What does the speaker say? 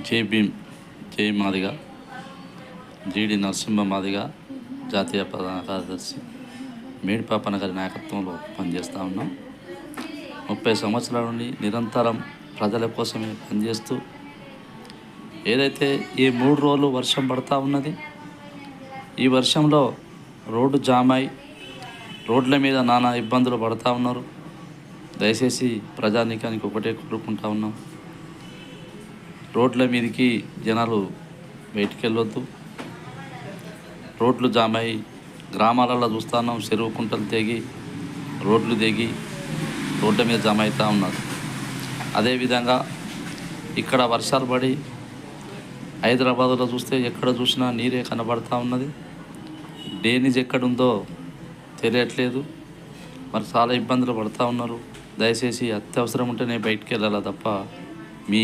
జై భీమ్, జై మాదిగ, జీడి నరసింహ మాదిగ, జాతీయ ప్రధాన కార్యదర్శి, మేడిపాపన గారి నాయకత్వంలో పనిచేస్తూ ఉన్నాం. 30 సంవత్సరాల నుండి నిరంతరం ప్రజల కోసమే పనిచేస్తూ, ఏదైతే ఈ 3 రోజులు వర్షం పడుతూ ఉన్నది, ఈ వర్షంలో రోడ్డు జామ్ అయి రోడ్ల మీద నానా ఇబ్బందులు పడుతూ ఉన్నారు. దయచేసి ప్రజానీకానికి ఒకటే కోరుకుంటా ఉన్నాం, రోడ్ల మీదకి జనాలు బయటికి వెళ్ళొద్దు. రోడ్లు జామ్ అయ్యి గ్రామాలలో చూస్తున్నాం, చెరువు కుంటలు తెగి రోడ్లు తెగి రోడ్ల మీద జామ్ అవుతూ ఉన్నారు. అదేవిధంగా ఇక్కడ వర్షాలు పడి హైదరాబాద్లో చూస్తే ఎక్కడ చూసినా నీరే కనబడుతూ ఉన్నది. డ్రైనేజ్ ఎక్కడుందో తెలియట్లేదు. మరి చాలా ఇబ్బందులు పడుతూ ఉన్నారు. దయచేసి అత్యవసరం ఉంటేనే బయటికి వెళ్ళాలి తప్ప